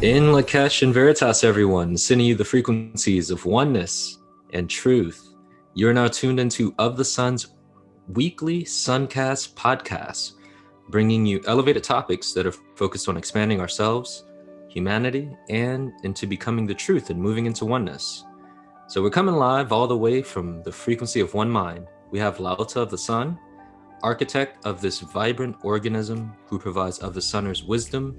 In Lakesh and Veritas, everyone, sending you the frequencies of oneness and truth. You're now tuned into Of the Sun's weekly SUNCAST podcast, bringing you elevated topics that are focused on expanding ourselves, humanity, and into becoming the truth and moving into oneness. So we're coming live all the way from the frequency of one mind. We have LaOta of the Sun, architect of this vibrant organism who provides of the Sunners wisdom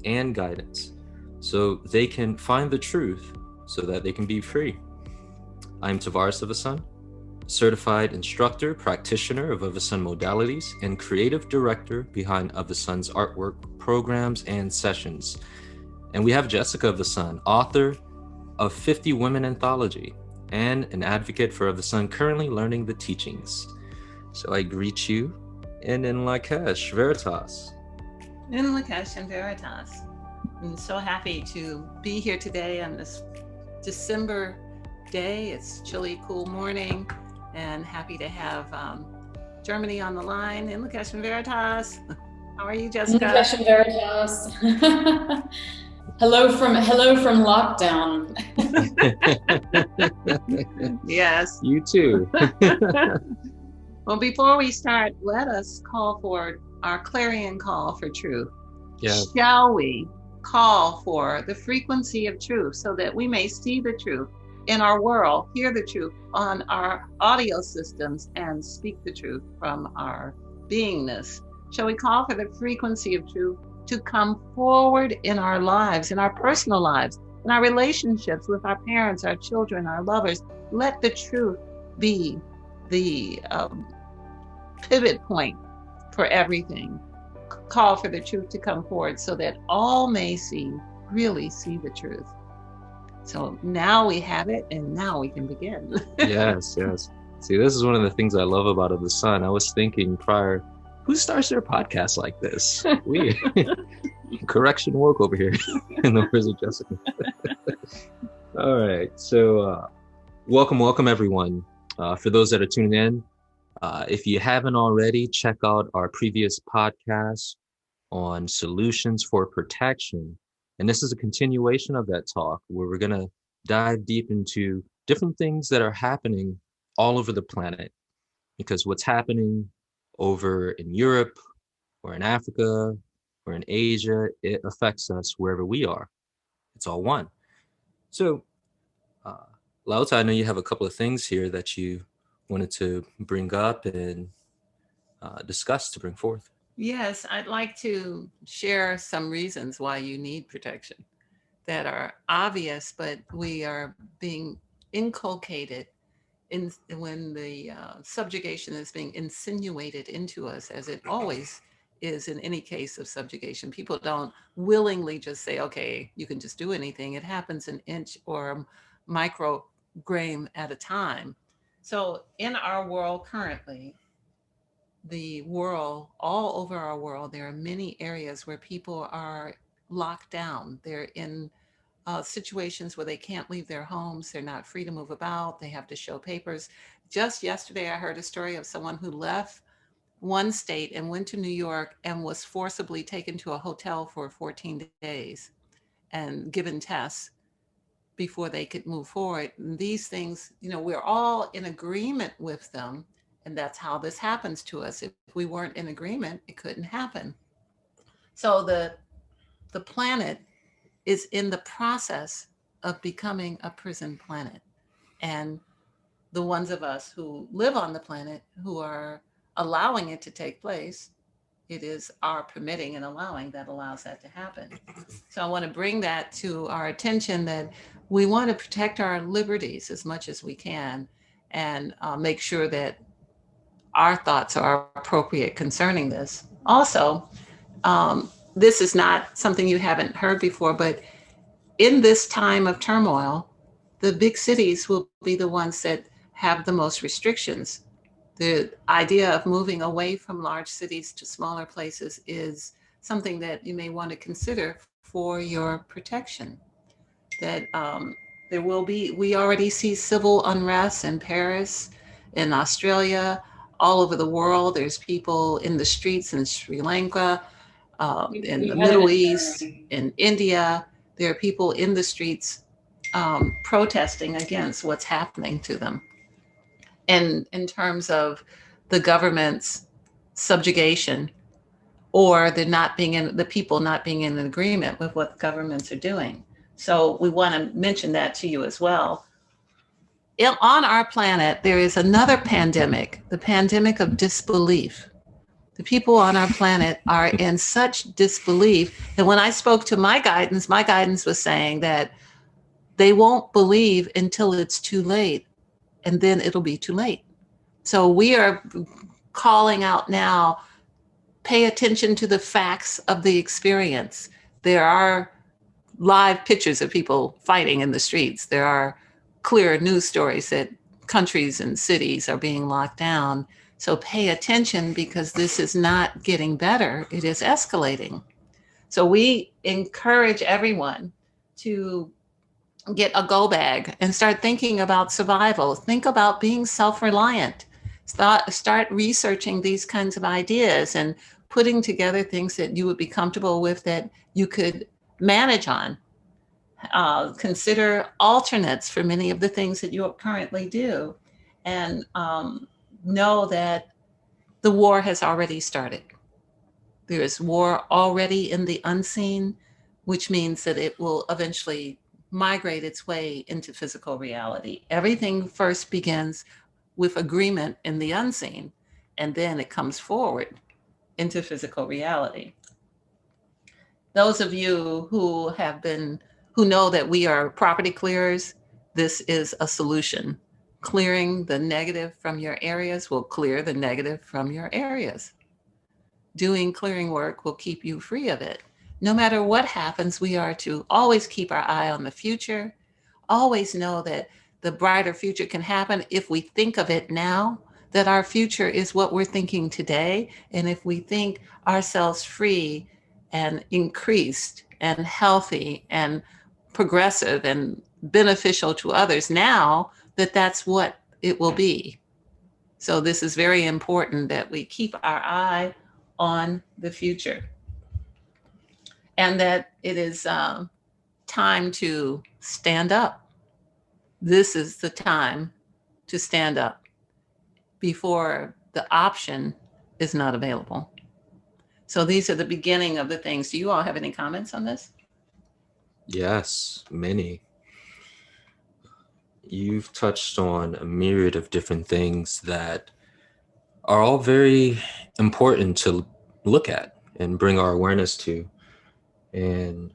and guidance, so they can find the truth so that they can be free. I'm Tavares of the Sun, certified instructor, practitioner of the Sun modalities, and creative director behind Of the Sun's artwork, programs, and sessions. And we have Jessica of the Sun, author of 50 Women Anthology, and an advocate for Of the Sun, currently learning the teachings. So I greet you, and in Lakesh, Veritas. In Lakesh and Veritas. I'm so happy to be here today on this December day. It's chilly, cool morning, and happy to have Germany on the line. In Lakesh and Veritas. How are you, Jessica? In Lakesh and Veritas. hello from lockdown. Yes. You too. Well, before we start, let us call for our clarion call for truth. Yeah. Shall we call for the frequency of truth so that we may see the truth in our world, hear the truth on our audio systems, and speak the truth from our beingness? Shall we call for the frequency of truth to come forward in our lives, in our personal lives, in our relationships with our parents, our children, our lovers? Let the truth be the pivot point for everything. Call for the truth to come forward so that all may really see the truth. So now we have it, and now we can begin. Yes. See, this is one of the things I love about Of the Sun. I was thinking prior, who starts their podcast like this? We correction woke over here in the words of Jessica. All right, so welcome everyone. For those that are tuning in, if you haven't already, check out our previous podcast on solutions for protection. And this is a continuation of that talk where we're going to dive deep into different things that are happening all over the planet. Because what's happening over in Europe or in Africa or in Asia, it affects us wherever we are. It's all one. So, LaOta, I know you have a couple of things here that you wanted to bring up and discuss, to bring forth. Yes, I'd like to share some reasons why you need protection that are obvious, but we are being inculcated when the subjugation is being insinuated into us, as it always is in any case of subjugation. People don't willingly just say, okay, you can just do anything. It happens an inch or microgram at a time. So in our world currently, the world, all over our world, there are many areas where people are locked down. They're in situations where they can't leave their homes. They're not free to move about. They have to show papers. Just yesterday, I heard a story of someone who left one state and went to New York and was forcibly taken to a hotel for 14 days and given tests before they could move forward. And these things, we're all in agreement with them. And that's how this happens to us. If we weren't in agreement, it couldn't happen. So the planet is in the process of becoming a prison planet. And the ones of us who live on the planet who are allowing it to take place, it is our permitting and allowing that allows that to happen. So I want to bring that to our attention, that we want to protect our liberties as much as we can, and make sure that our thoughts are appropriate concerning this. Also, this is not something you haven't heard before, but in this time of turmoil, the big cities will be the ones that have the most restrictions. The idea of moving away from large cities to smaller places is something that you may want to consider for your protection. That there will be, we already see civil unrest in Paris, in Australia, all over the world. There's people in the streets in Sri Lanka, in the Middle East, in India. There are people in the streets protesting against what's happening to them. And in terms of the government's subjugation, or the people not being in agreement with what governments are doing. So we want to mention that to you as well. On our planet, there is another pandemic, the pandemic of disbelief. The people on our planet are in such disbelief. And when I spoke to my guidance was saying that they won't believe until it's too late, and then it'll be too late. So we are calling out now, pay attention to the facts of the experience. There are live pictures of people fighting in the streets. There are clear news stories that countries and cities are being locked down. So pay attention, because this is not getting better. It is escalating. So we encourage everyone to get a go bag and start thinking about survival. Think about being self-reliant. Start researching these kinds of ideas and putting together things that you would be comfortable with, that you could manage on. Consider alternates for many of the things that you currently do, and know that the war has already started. There is war already in the unseen, which means that it will eventually migrate its way into physical reality. Everything first begins with agreement in the unseen, and then it comes forward into physical reality. Those of you who know that we are property clearers, this is a solution. Clearing the negative from your areas will clear the negative from your areas. Doing clearing work will keep you free of it. No matter what happens, we are to always keep our eye on the future. Always know that the brighter future can happen if we think of it now, that our future is what we're thinking today. And if we think ourselves free and increased and healthy and progressive and beneficial to others now, that's what it will be. So this is very important, that we keep our eye on the future, and that it is time to stand up. This is the time to stand up before the option is not available. So these are the beginning of the things. Do you all have any comments on this? Yes, many. You've touched on a myriad of different things that are all very important to look at and bring our awareness to. And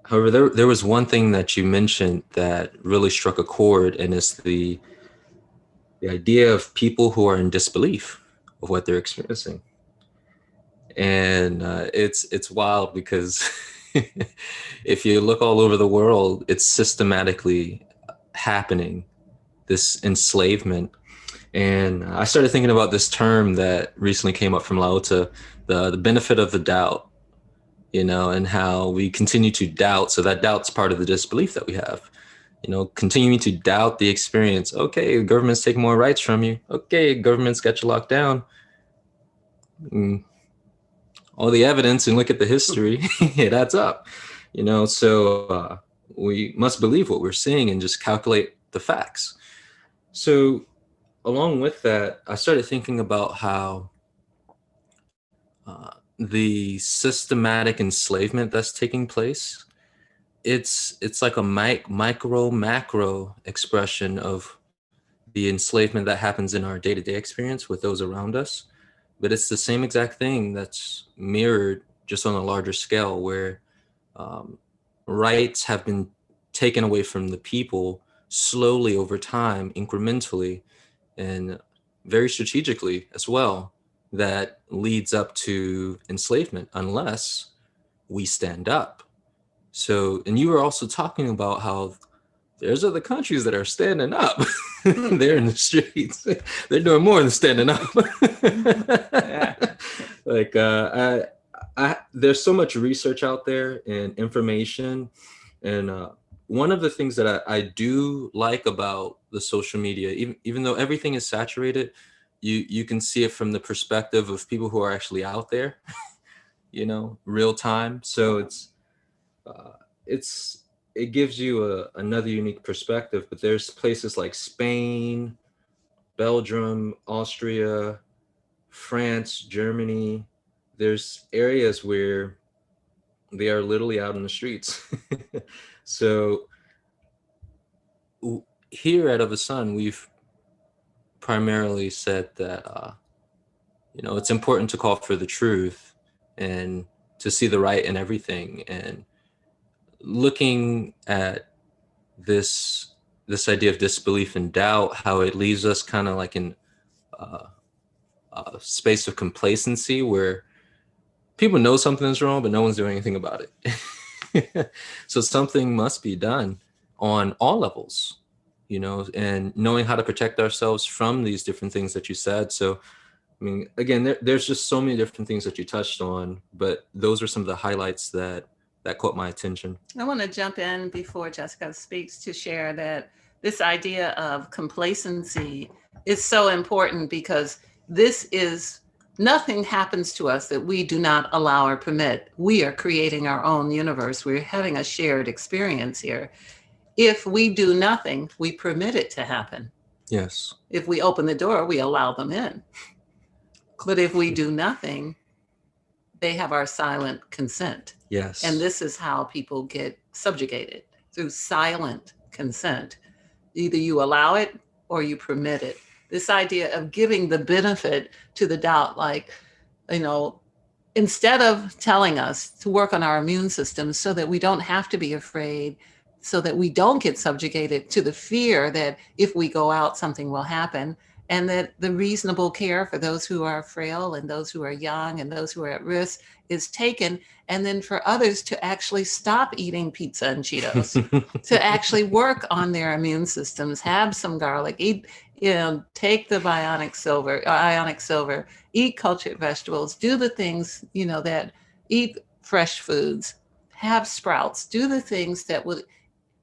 however, there was one thing that you mentioned that really struck a chord, and it's the idea of people who are in disbelief of what they're experiencing. And it's wild, because if you look all over the world, it's systematically happening, this enslavement. And I started thinking about this term that recently came up from LaOta, the benefit of the doubt, and how we continue to doubt. So that doubt's part of the disbelief that we have, continuing to doubt the experience. Okay, government's taking more rights from you. Okay, government's got you locked down. All the evidence, and look at the history, it adds up, so we must believe what we're seeing and just calculate the facts. So along with that, I started thinking about how the systematic enslavement that's taking place, it's like a micro macro expression of the enslavement that happens in our day-to-day experience with those around us. But it's the same exact thing that's mirrored just on a larger scale, where rights have been taken away from the people slowly over time, incrementally, and very strategically as well, that leads up to enslavement unless we stand up. So, and you were also talking about how there's other countries that are standing up. They're in the streets. They're doing more than standing up. Yeah. Like, there's so much research out there and information. And one of the things that I do like about the social media, even though everything is saturated, you can see it from the perspective of people who are actually out there, real time. So it's it gives you another unique perspective. But there's places like Spain, Belgium, Austria, France, Germany. There's areas where they are literally out in the streets. So here at Of the Sun, we've primarily said that it's important to call for the truth and to see the right in everything. And looking at this idea of disbelief and doubt, how it leaves us kind of like in a space of complacency where people know something is wrong, but no one's doing anything about it. So something must be done on all levels, and knowing how to protect ourselves from these different things that you said. So, I mean, again, there's just so many different things that you touched on, but those are some of the highlights that caught my attention. I want to jump in before Jessica speaks to share that this idea of complacency is so important, because nothing happens to us that we do not allow or permit. We are creating our own universe. We're having a shared experience here. If we do nothing, we permit it to happen. Yes. If we open the door, we allow them in. But if we do nothing, they have our silent consent. Yes. And this is how people get subjugated, through silent consent. Either you allow it or you permit it. This idea of giving the benefit to the doubt, like, instead of telling us to work on our immune system so that we don't have to be afraid, so that we don't get subjugated to the fear that if we go out, something will happen, and that the reasonable care for those who are frail and those who are young and those who are at risk is taken. And then for others to actually stop eating pizza and Cheetos, to actually work on their immune systems, have some garlic, eat, take the ionic silver, eat cultured vegetables, do the things, that eat fresh foods, have sprouts, do the things that would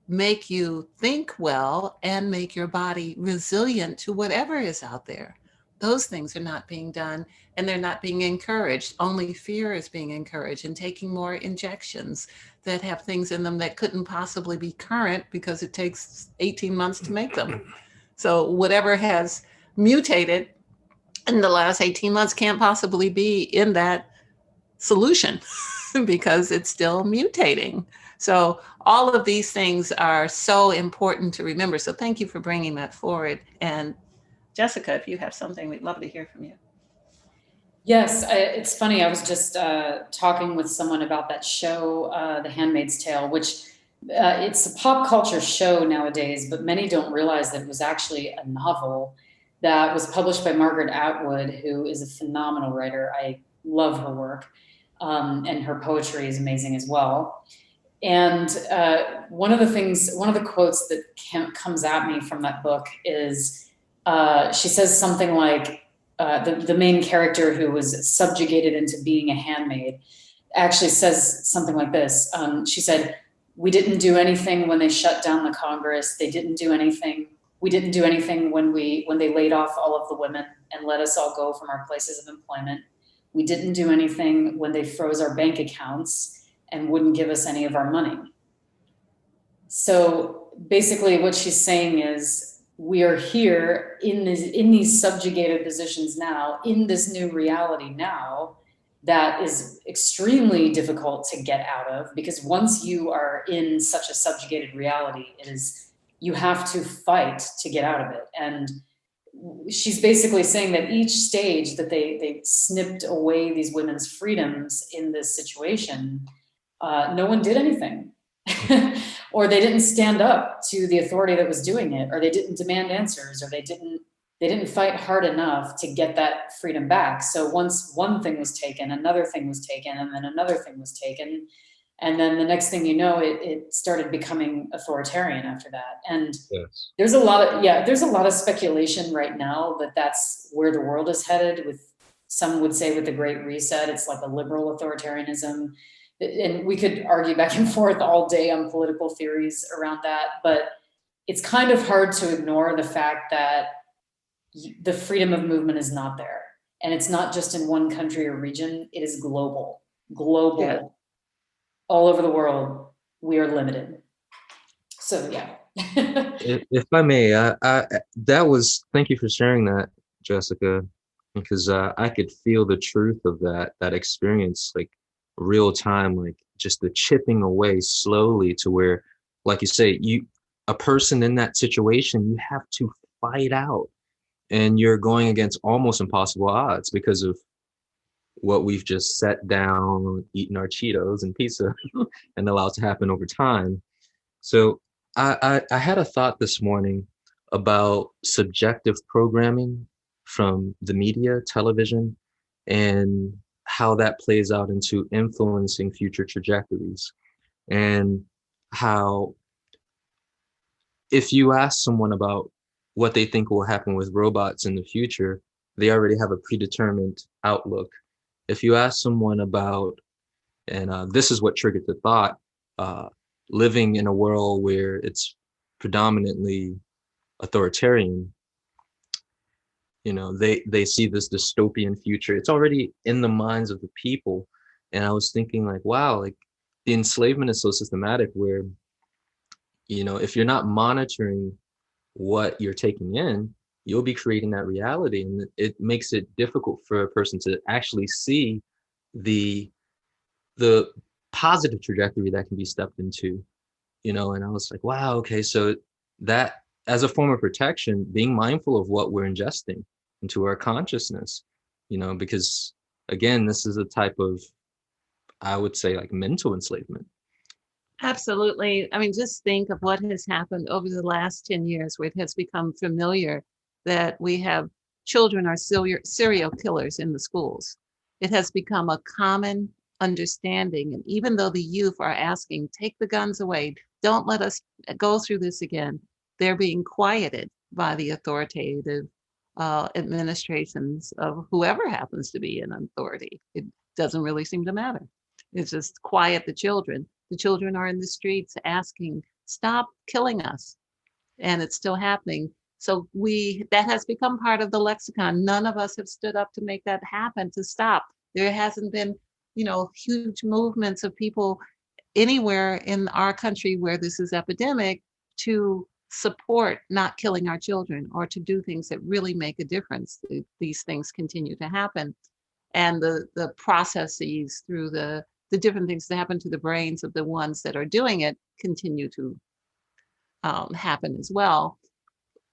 make you think well and make your body resilient to whatever is out there. Those things are not being done, and they're not being encouraged. Only fear is being encouraged, and taking more injections that have things in them that couldn't possibly be current because it takes 18 months to make them. So whatever has mutated in the last 18 months can't possibly be in that solution because it's still mutating. So all of these things are so important to remember. So thank you for bringing that forward. And Jessica, if you have something, we'd love to hear from you. Yes, it's funny. I was just talking with someone about that show, The Handmaid's Tale, which it's a pop culture show nowadays, but many don't realize that it was actually a novel that was published by Margaret Atwood, who is a phenomenal writer. I love her work, and her poetry is amazing as well. And one of the quotes that comes at me from that book is, she says something like, the main character who was subjugated into being a handmaid actually says something like this. She said, "We didn't do anything when they shut down the Congress. They didn't do anything. We didn't do anything when they laid off all of the women and let us all go from our places of employment. We didn't do anything when they froze our bank accounts and wouldn't give us any of our money." So basically what she's saying is, we are here in these subjugated positions now, in this new reality now, that is extremely difficult to get out of, because once you are in such a subjugated reality, you have to fight to get out of it. And she's basically saying that each stage that they snipped away these women's freedoms in this situation, no one did anything. Or they didn't stand up to the authority that was doing it, or they didn't demand answers, or they didn't fight hard enough to get that freedom back. So once one thing was taken, another thing was taken, and then another thing was taken, and then the next thing you know, it started becoming authoritarian after that. And yes, there's a lot of speculation right now that that's where the world is headed. With some would say with the Great Reset, it's like a liberal authoritarianism. And we could argue back and forth all day on political theories around that, but it's kind of hard to ignore the fact that the freedom of movement is not there. And it's not just in one country or region, it is global, Yeah. all over the world. we are limited. So yeah. If I may, thank you for sharing that, Jessica, because I could feel the truth of that experience, like real time, like just the chipping away slowly to where, like you say, a person in that situation, you have to fight out, and you're going against almost impossible odds because of what we've just set down, eating our Cheetos and pizza, and allowed to happen over time. So I had a thought this morning about subjective programming from the media, television, and how that plays out into influencing future trajectories. And how, if you ask someone about what they think will happen with robots in the future, they already have a predetermined outlook. If you ask someone about, and this is what triggered the thought, uh, living in a world where it's predominantly authoritarian, they see this dystopian future. It's already in the minds of the people. And I was thinking, like, wow, like the enslavement is so systematic where, if you're not monitoring what you're taking in, you'll be creating that reality. And it makes it difficult for a person to actually see the the positive trajectory that can be stepped into, and I was like, wow, okay, so that, as a form of protection, being mindful of what we're ingesting into our consciousness, because again, this is a type of, I would say, like mental enslavement. Absolutely. I mean, just think of what has happened over the last 10 years where it has become familiar that we have children are serial killers in the schools. It has become a common understanding. And even though the youth are asking, take the guns away, don't let us go through this again, they're being quieted by the authoritative administrations of whoever happens to be in authority. It doesn't really seem to matter. It's just quiet the children. The children are in the streets asking, stop killing us. And it's still happening. So that has become part of the lexicon. None of us have stood up to make that happen, to stop. There hasn't been, huge movements of people anywhere in our country where this is epidemic to support not killing our children or to do things that really make a difference. These things continue to happen. And the processes through the different things that happen to the brains of the ones that are doing it continue to happen as well.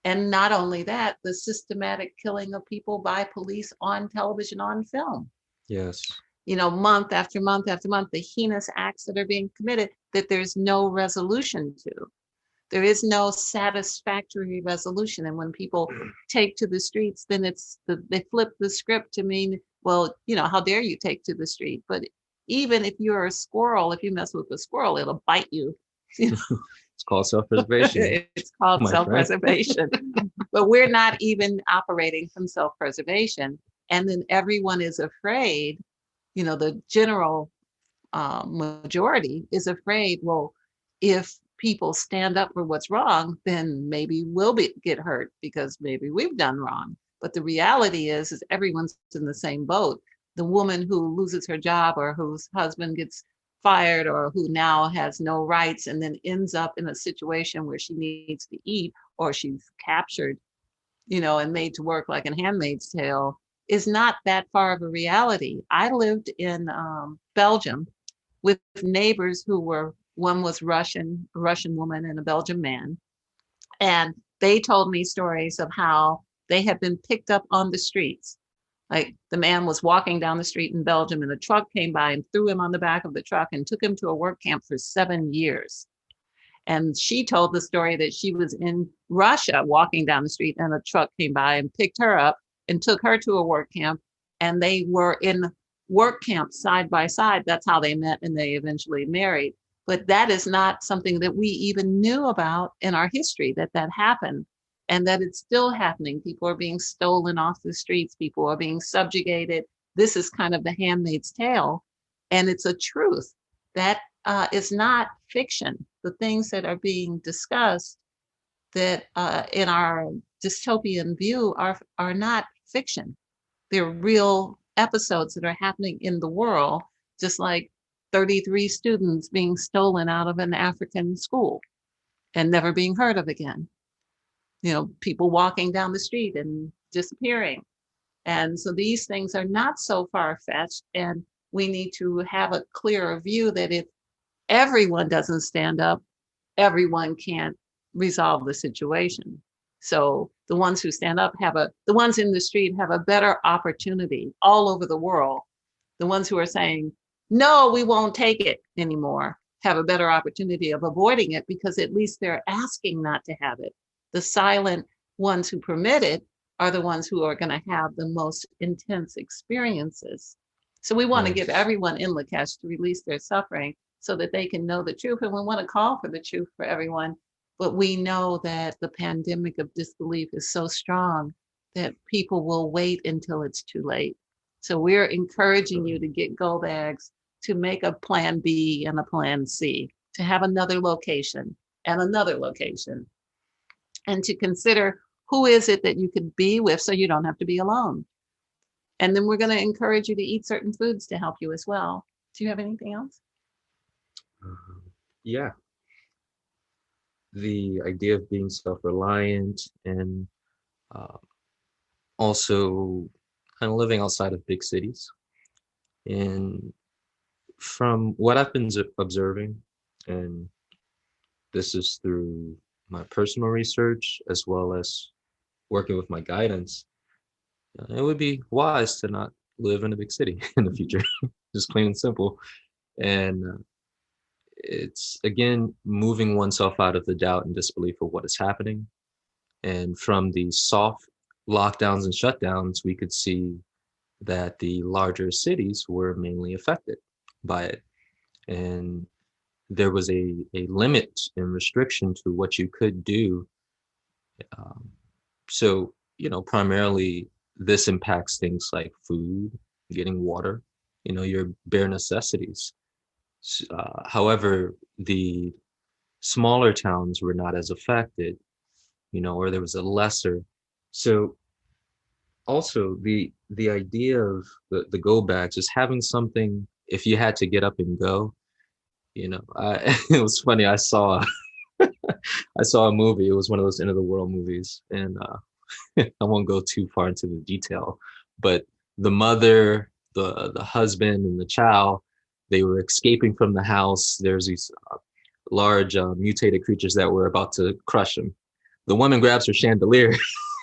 And not only that, the systematic killing of people by police on television, on film. Yes. Month after month after month, the heinous acts that are being committed that there's no resolution to. There is no satisfactory resolution. And when people take to the streets, then they flip the script to mean, well, how dare you take to the street? But even if you're a squirrel, if you mess with a squirrel, it'll bite you. It's called self-preservation. It's called self-preservation. But we're not even operating from self-preservation. And then everyone is afraid, the general majority is afraid, well, if people stand up for what's wrong, then maybe we'll get hurt because maybe we've done wrong. But the reality is everyone's in the same boat. The woman who loses her job or whose husband gets fired or who now has no rights and then ends up in a situation where she needs to eat or she's captured, and made to work like in Handmaid's Tale is not that far of a reality. I lived in Belgium with neighbors who one was a Russian woman and a Belgian man. And they told me stories of how they had been picked up on the streets. Like the man was walking down the street in Belgium and a truck came by and threw him on the back of the truck and took him to a work camp for 7 years. And she told the story that she was in Russia walking down the street and a truck came by and picked her up and took her to a work camp. And they were in work camp side by side. That's how they met and they eventually married. But that is not something that we even knew about in our history, that happened and that it's still happening. People are being stolen off the streets. People are being subjugated. This is kind of the Handmaid's Tale. And it's a truth that is not fiction. The things that are being discussed that in our dystopian view are not fiction. They're real episodes that are happening in the world, just like 33 students being stolen out of an African school and never being heard of again. You know, people walking down the street and disappearing. And so these things are not so far-fetched, and we need to have a clearer view that if everyone doesn't stand up, everyone can't resolve the situation. So the ones who stand up the ones in the street have a better opportunity all over the world. The ones who are saying, no, we won't take it anymore, have a better opportunity of avoiding it because at least they're asking not to have it. The silent ones who permit it are the ones who are going to have the most intense experiences. So we want to give everyone in Lakesh to release their suffering so that they can know the truth. And we want to call for the truth for everyone. But we know that the pandemic of disbelief is so strong that people will wait until it's too late. So we're encouraging you to get go bags, to make a plan B and a plan C, to have another location and another location, and to consider who is it that you could be with so you don't have to be alone. And then we're going to encourage you to eat certain foods to help you as well. Do you have anything else? Yeah. The idea of being self-reliant and also kind of living outside of big cities. And from what I've been observing, and this is through my personal research as well as working with my guidance, it would be wise to not live in a big city in the future, just plain and simple. And it's, again, moving oneself out of the doubt and disbelief of what is happening. And from the soft lockdowns and shutdowns, we could see that the larger cities were mainly affected by it. And there was a limit and restriction to what you could do. So, primarily this impacts things like food, getting water, your bare necessities. However, the smaller towns were not as affected, or there was a lesser. So also the idea of the go bags is having something, if you had to get up and go, it was funny. I saw a movie. It was one of those end of the world movies, and I won't go too far into the detail, but the mother, the husband, and the child, they were escaping from the house. There's these large mutated creatures that were about to crush them. The woman grabs her chandelier,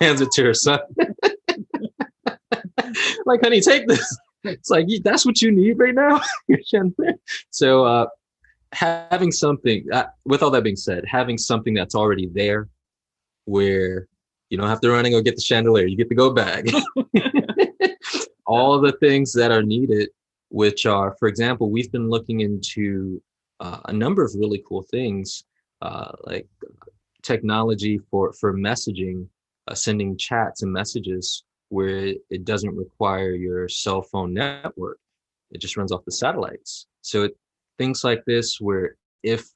hands it to her son. Like, honey, take this. It's like, that's what you need right now? Your chandelier. So having something, with all that being said, having something that's already there where you don't have to run and go get the chandelier, you get the go bag. All the things that are needed, which are, for example, we've been looking into a number of really cool things, like technology for messaging, sending chats and messages where it doesn't require your cell phone network. It just runs off the satellites. So things like this, where if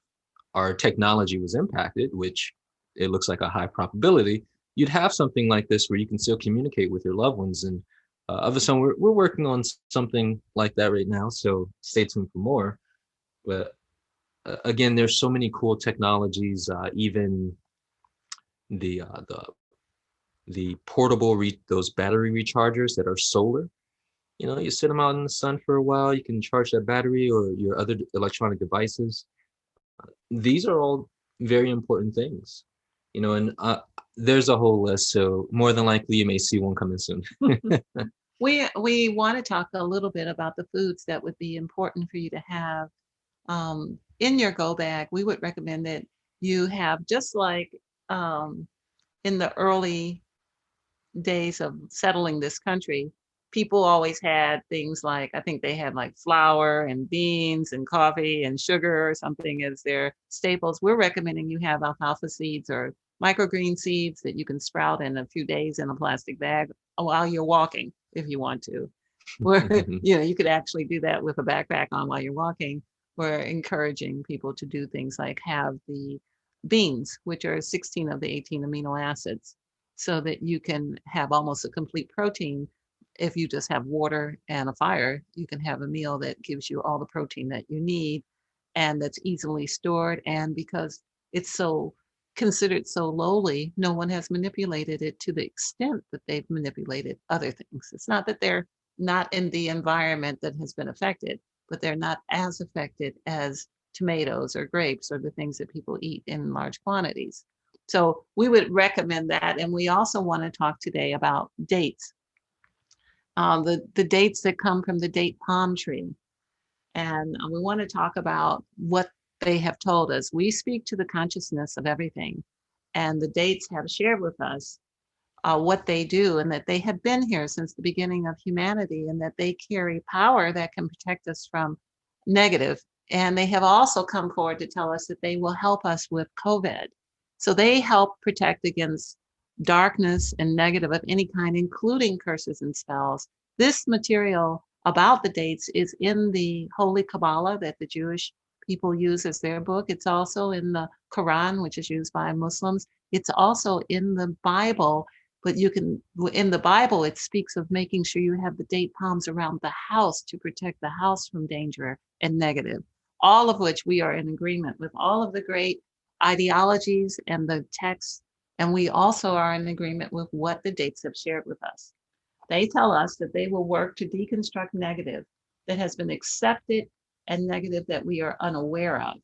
our technology was impacted, which it looks like a high probability, you'd have something like this where you can still communicate with your loved ones. And of a sudden, we're working on something like that right now. So stay tuned for more. But again, there's so many cool technologies, even the portable, those battery rechargers that are solar. You sit them out in the sun for a while, you can charge that battery or your other electronic devices. These are all very important things, and there's a whole list. So more than likely you may see one coming soon. We want to talk a little bit about the foods that would be important for you to have in your go bag. We would recommend that you have, just like in the early days of settling this country, people always had things like, I think they had like flour and beans and coffee and sugar or something as their staples. We're recommending you have alfalfa seeds or microgreen seeds that you can sprout in a few days in a plastic bag while you're walking, if you want to. Or, you could actually do that with a backpack on while you're walking. We're encouraging people to do things like have the beans, which are 16 of the 18 amino acids, so that you can have almost a complete protein if you just have water and a fire, you can have a meal that gives you all the protein that you need and that's easily stored. And because it's so considered so lowly, no one has manipulated it to the extent that they've manipulated other things. It's not that they're not in the environment that has been affected, but they're not as affected as tomatoes or grapes or the things that people eat in large quantities. So we would recommend that. And we also want to talk today about dates. The dates that come from the date palm tree. And we want to talk about what they have told us. We speak to the consciousness of everything. And the dates have shared with us what they do, and that they have been here since the beginning of humanity, and that they carry power that can protect us from negative. And they have also come forward to tell us that they will help us with COVID. So they help protect against darkness and negative of any kind, including curses and spells. This material about the dates is in the Holy Kabbalah that the Jewish people use as their book. It's also in the Quran, which is used by Muslims. It's also in the Bible, but in the Bible, it speaks of making sure you have the date palms around the house to protect the house from danger and negative, all of which we are in agreement with all of the great ideologies and the texts. And we also are in agreement with what the dates have shared with us. They tell us that they will work to deconstruct negative that has been accepted and negative that we are unaware of.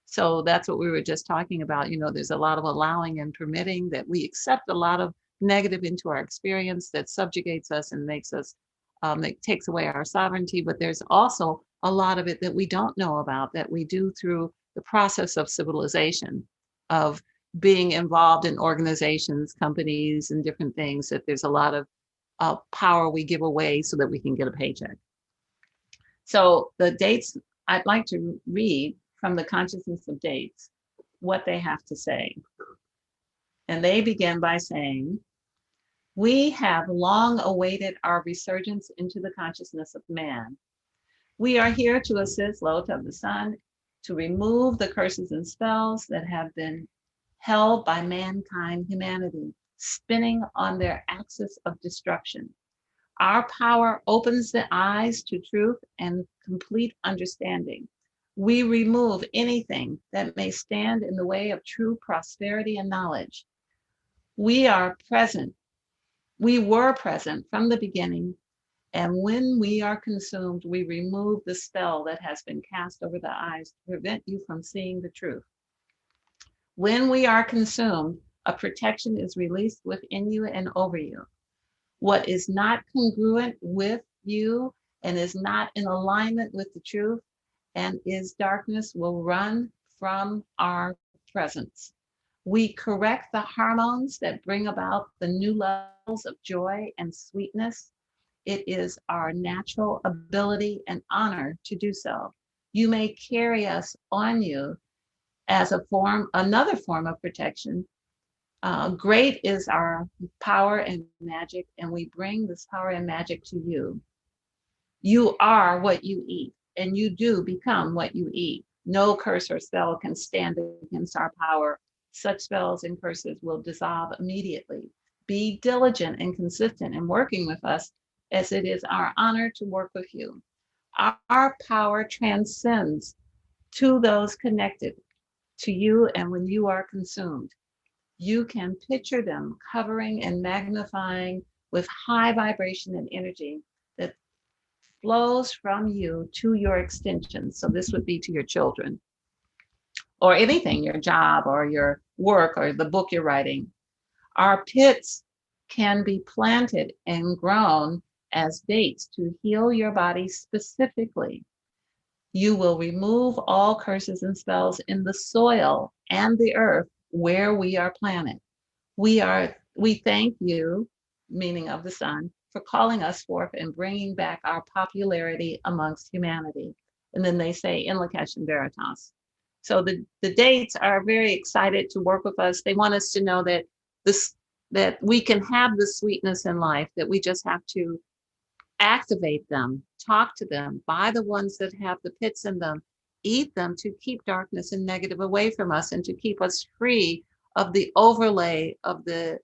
So that's what we were just talking about. There's a lot of allowing and permitting, that we accept a lot of negative into our experience that subjugates us and makes us, that takes away our sovereignty. But there's also a lot of it that we don't know about, that we do through the process of civilization, of being involved in organizations, companies, and different things, that there's a lot of power we give away so that we can get a paycheck. So the dates, I'd like to read from the Consciousness of Dates what they have to say. And they begin by saying, we have long awaited our resurgence into the consciousness of man. We are here to assist LaOta of the Sun to remove the curses and spells that have been held by mankind, humanity, spinning on their axis of destruction. Our power opens the eyes to truth and complete understanding. We remove anything that may stand in the way of true prosperity and knowledge. We are present. We were present from the beginning, and when we are consumed, we remove the spell that has been cast over the eyes to prevent you from seeing the truth. When we are consumed, a protection is released within you and over you. What is not congruent with you and is not in alignment with the truth and is darkness will run from our presence. We correct the hormones that bring about the new levels of joy and sweetness. It is our natural ability and honor to do so. You may carry us on you as another form of protection. Great is our power and magic, and we bring this power and magic to you. You are what you eat, and you do become what you eat. No curse or spell can stand against our power. Such spells and curses will dissolve immediately. Be diligent and consistent in working with us, as it is our honor to work with you. Our power transcends to those connected to you, and when you are consumed, you can picture them covering and magnifying with high vibration and energy that flows from you to your extension. So this would be to your children or anything, your job or your work or the book you're writing. Our pits can be planted and grown as dates to heal your body specifically. You will remove all curses and spells in the soil and the earth where we are planted. We thank you, meaning of the sun, for calling us forth and bringing back our popularity amongst humanity. And then they say, in Lakesh and Veritas. So the dates are very excited to work with us. They want us to know that that we can have the sweetness in life, that we just have to activate them, talk to them, buy the ones that have the pits in them, eat them to keep darkness and negative away from us and to keep us free of the overlay of the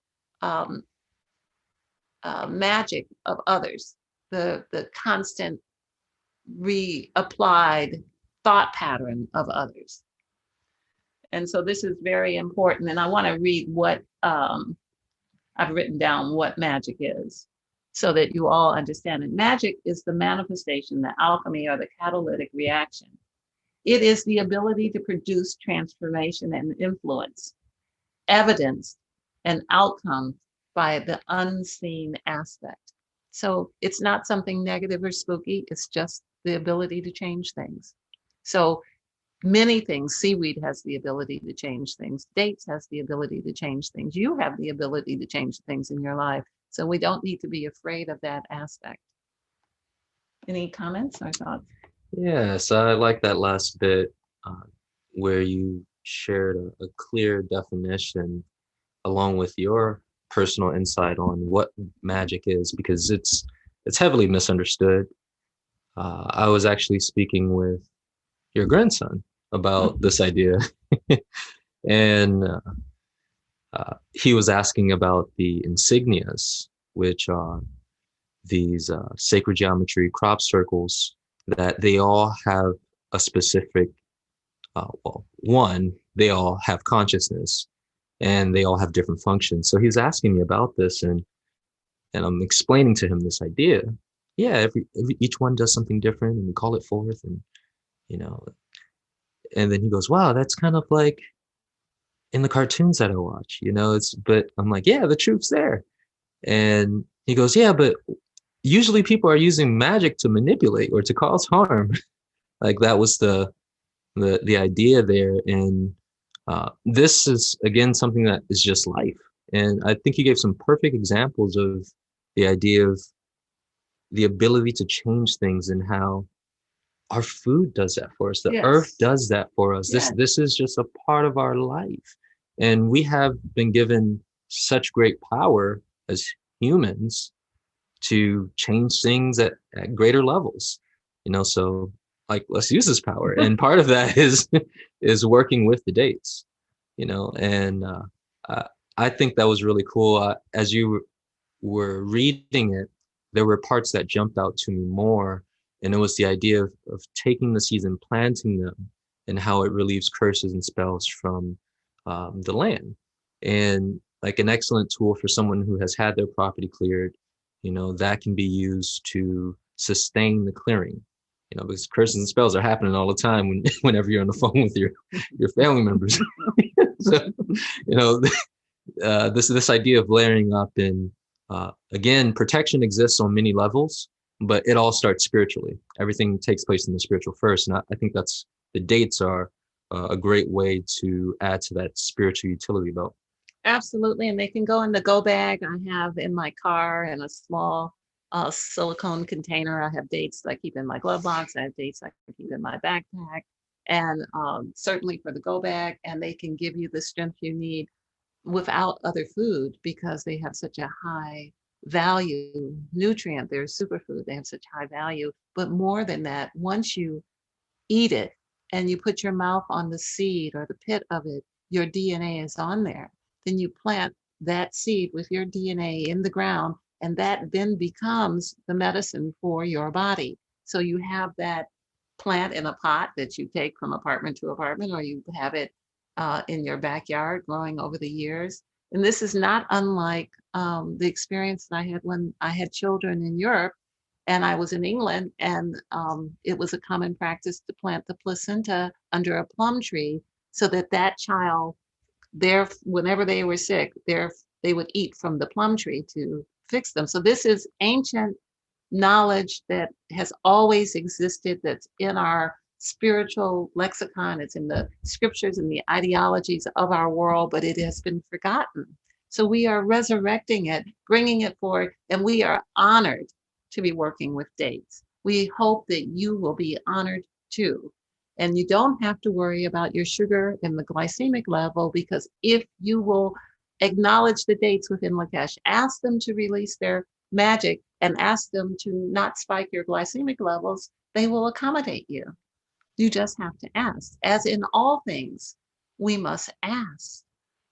magic of others, the constant reapplied thought pattern of others. And so this is very important. And I want to read what I've written down what magic is so that you all understand it. Magic is the manifestation, the alchemy, or the catalytic reaction. It is the ability to produce transformation and influence, evidence, and outcome by the unseen aspect. So it's not something negative or spooky. It's just the ability to change things. So many things, seaweed has the ability to change things. Dates has the ability to change things. You have the ability to change things in your life. So we don't need to be afraid of that aspect. Any comments or thoughts? Yes, I like that last bit where you shared a clear definition along with your personal insight on what magic is, because it's heavily misunderstood. I was actually speaking with your grandson about this idea, and he was asking about the insignias, which are these sacred geometry crop circles that they all have a specific, well, one, they all have consciousness and they all have different functions. So he's asking me about this, and I'm explaining to him this idea. Yeah, every each one does something different, and we call it forth, and you know. And then he goes, "Wow, that's kind of like in the cartoons that I watch, you know." But I'm like, "Yeah, the truth's there." And he goes, "Yeah, but usually people are using magic to manipulate or to cause harm." Like that was the idea there. And this is again something that is just life. And I think you gave some perfect examples of the idea of the ability to change things and how our food does that for us. The earth does that for us. This is just a part of our life. And we have been given such great power as humans to change things at greater levels, you know. So like, let's use this power. And part of that is working with the dates, you know. And I think that was really cool. As you were reading it, there were parts that jumped out to me more, and it was the idea of taking the seeds and planting them, and how it relieves curses and spells from the land. And like an excellent tool for someone who has had their property cleared, you know, that can be used to sustain the clearing, you know, because curses and spells are happening all the time whenever you're on the phone with your family members. So, you know, this idea of layering up, and again, protection exists on many levels, but it all starts spiritually. Everything takes place in the spiritual first, and I think that's the dates are a great way to add to that spiritual utility belt. Absolutely, and they can go in the go bag I have in my car, in a small silicone container. I have dates that I keep in my glove box. I have dates I can keep in my backpack, and certainly for the go bag. And they can give you the strength you need without other food, because they have such a high value nutrient. They're a superfood. They have such high value. But more than that, once you eat it and you put your mouth on the seed or the pit of it, your DNA is on there. Then you plant that seed with your DNA in the ground, and that then becomes the medicine for your body. So you have that plant in a pot that you take from apartment to apartment, or you have it in your backyard growing over the years. And this is not unlike the experience that I had when I had children in Europe and I was in England, and it was a common practice to plant the placenta under a plum tree so that that child, whenever they were sick, they would eat from the plum tree to fix them. So this is ancient knowledge that has always existed, that's in our spiritual lexicon. It's in the scriptures and the ideologies of our world, but it has been forgotten. So we are resurrecting it, bringing it forward, and we are honored to be working with dates. We hope that you will be honored too. And you don't have to worry about your sugar and the glycemic level, because if you will acknowledge the dates within Lakesh, ask them to release their magic and ask them to not spike your glycemic levels, they will accommodate you. You just have to ask. As in all things, we must ask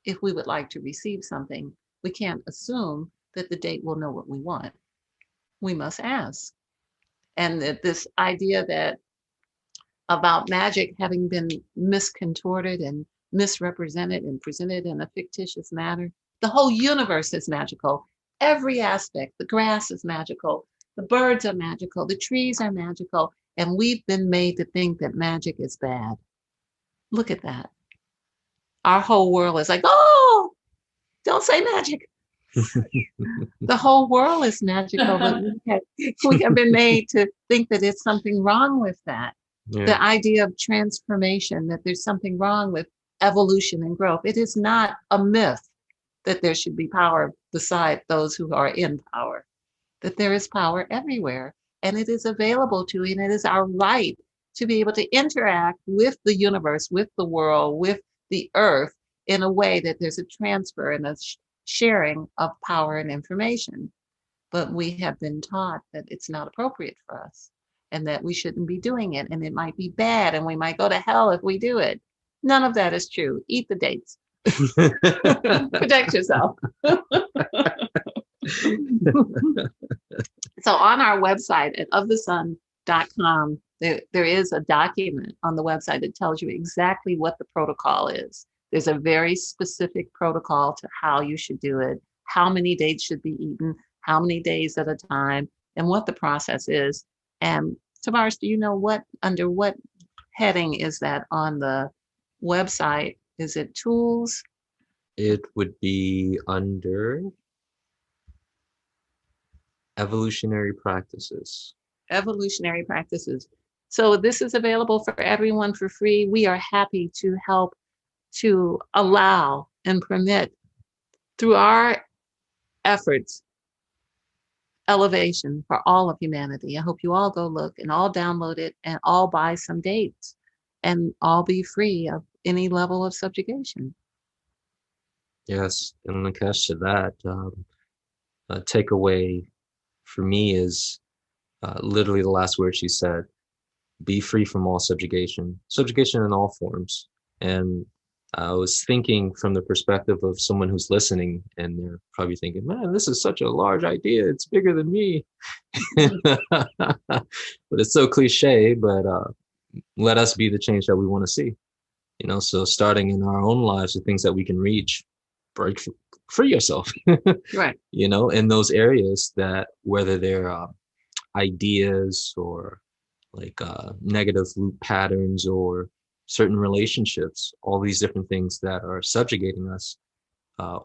if we would like to receive something. We can't assume, that the date will know what we want. We must ask. And that this idea that about magic having been miscontorted and misrepresented and presented in a fictitious manner. The whole universe is magical. Every aspect, the grass is magical, the birds are magical, the trees are magical, and we've been made to think that magic is bad. Look at that. Our whole world is like, oh, don't say magic. The whole world is magical, but we have been made to think that it's something wrong with that. Yeah. The idea of transformation, that there's something wrong with evolution and growth. It is not a myth that there should be power beside those who are in power, that there is power everywhere, and it is available to you, and it is our right to be able to interact with the universe, with the world, with the earth in a way that there's a transfer and a sharing of power and information. But we have been taught that it's not appropriate for us and that we shouldn't be doing it, and it might be bad and we might go to hell if we do it. None of that is true. Eat the dates. Protect yourself. So on our website at ofthesun.com, there is a document on the website that tells you exactly what the protocol is. There's a very specific protocol to how you should do it, how many dates should be eaten, how many days at a time, and what the process is. And Tavares, do you know under what heading is that on the website? Is it tools? It would be under evolutionary practices. Evolutionary practices. So this is available for everyone for free. We are happy to help to allow and permit through our efforts elevation for all of humanity. I hope you all go look and all download it and all buy some dates and all be free of any level of subjugation. Yes, and in cash to that, a takeaway for me is literally the last word she said: be free from all subjugation in all forms. And I was thinking from the perspective of someone who's listening, and they're probably thinking, man, this is such a large idea. It's bigger than me. But it's so cliche, but let us be the change that we want to see. So starting in our own lives, the things that we can reach, break free yourself. Right. In those areas that, whether they're ideas or like negative loop patterns or certain relationships, all these different things that are subjugating us,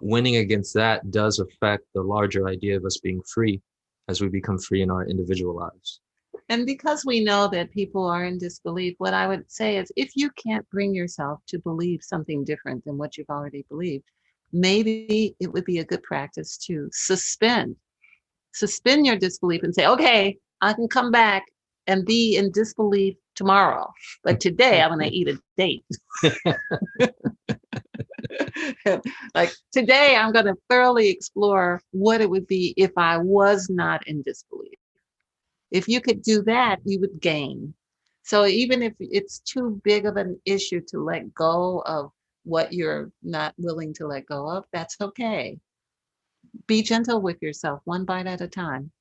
winning against that does affect the larger idea of us being free as we become free in our individual lives. And because we know that people are in disbelief, what I would say is, if you can't bring yourself to believe something different than what you've already believed, maybe it would be a good practice to suspend your disbelief and say, okay, I can come back and be in disbelief tomorrow, but today I'm going to eat a date. Like today I'm going to thoroughly explore what it would be if I was not in disbelief. If you could do that, you would gain. So even if it's too big of an issue to let go of what you're not willing to let go of, that's okay. Be gentle with yourself, one bite at a time,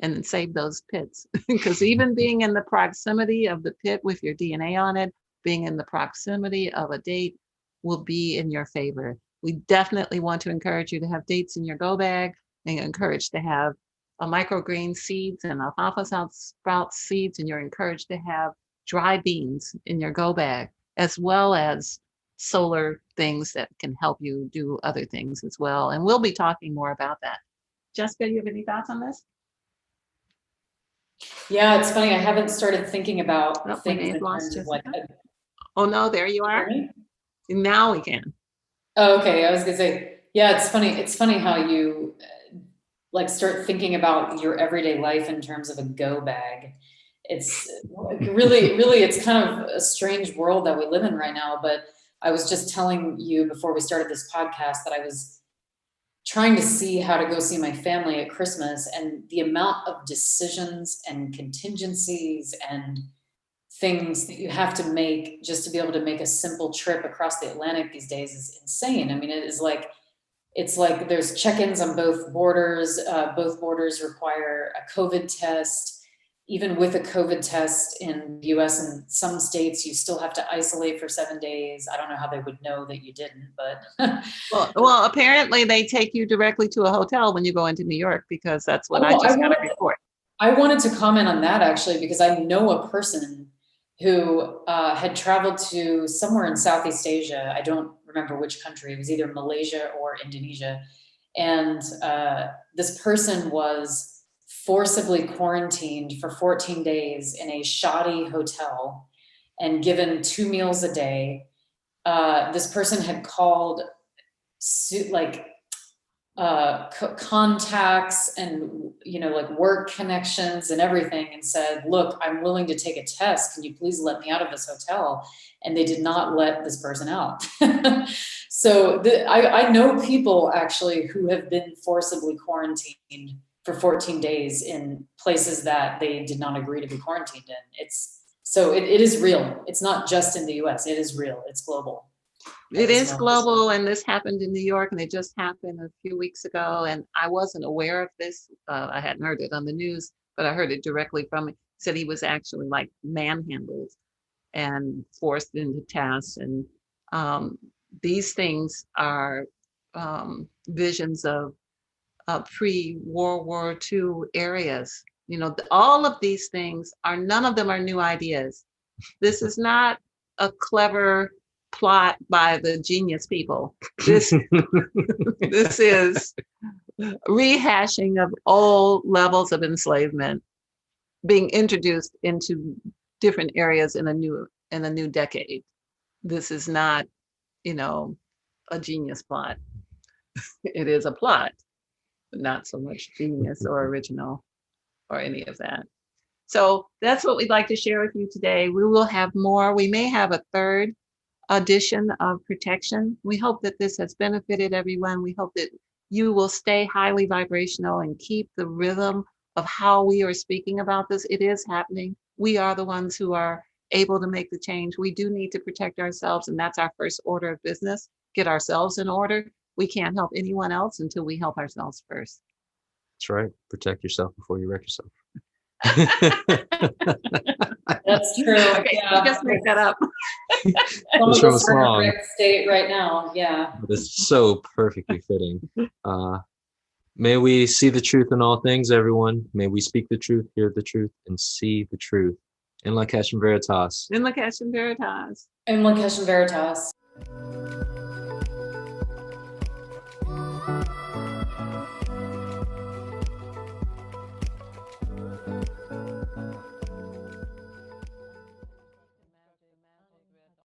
and then save those pits. Because even being in the proximity of the pit with your DNA on it, being in the proximity of a date will be in your favor. We definitely want to encourage you to have dates in your go bag, and encouraged to have microgreen seeds and alfalfa sprout seeds, and you're encouraged to have dry beans in your go bag, as well as solar things that can help you do other things as well. And we'll be talking more about that. Jessica, you have any thoughts on this? Yeah, it's funny. I haven't started thinking about things in terms of like. Oh no, there you are. Now we can. Oh, okay. I was gonna say, yeah, it's funny. It's funny how you like start thinking about your everyday life in terms of a go bag. It's really, it's kind of a strange world that we live in right now. But I was just telling you before we started this podcast that I was trying to see how to go see my family at Christmas, and the amount of decisions and contingencies and things that you have to make just to be able to make a simple trip across the Atlantic these days is insane. I mean, it is like it's like there's check-ins on both borders. Both borders require a COVID test. Even with a COVID test in the US and some states, you still have to isolate for 7 days. I don't know how they would know that you didn't, but. Well, apparently they take you directly to a hotel when you go into New York, because that's what I just got a report. I wanted to comment on that actually, because I know a person who had traveled to somewhere in Southeast Asia. I don't remember which country. It was either Malaysia or Indonesia. And this person was forcibly quarantined for 14 days in a shoddy hotel and given 2 meals a day. This person had called contacts and, like work connections and everything, and said, look, I'm willing to take a test. Can you please let me out of this hotel? And they did not let this person out. So I know people actually who have been forcibly quarantined for 14 days in places that they did not agree to be quarantined in. It is real. It's not just in the US. It is real. It's global. It is global, and this happened in New York, and it just happened a few weeks ago, and I wasn't aware of this. I hadn't heard it on the news, but I heard it directly from him. He said he was actually like manhandled and forced into tasks, and these things are visions of pre-World War II areas. All of these things none of them are new ideas. This is not a clever plot by the genius people. This is rehashing of old levels of enslavement being introduced into different areas in a new decade. This is not, a genius plot. It is a plot, but not so much genius or original or any of that. So that's what we'd like to share with you today. We will have more. We may have a third edition of protection. We hope that this has benefited everyone. We hope that you will stay highly vibrational and keep the rhythm of how we are speaking about this. It is happening. We are the ones who are able to make the change. We do need to protect ourselves, and that's our first order of business. Get ourselves in order. We can't help anyone else until we help ourselves first. That's right. Protect yourself before you wreck yourself. That's true. Okay, yeah. You just make that up. Some of us are in a state right now. Yeah. But it's so perfectly fitting. May we see the truth in all things, everyone. May we speak the truth, hear the truth, and see the truth. In Lakesh and Veritas. In Lakesh and Veritas. In Lakesh and Veritas.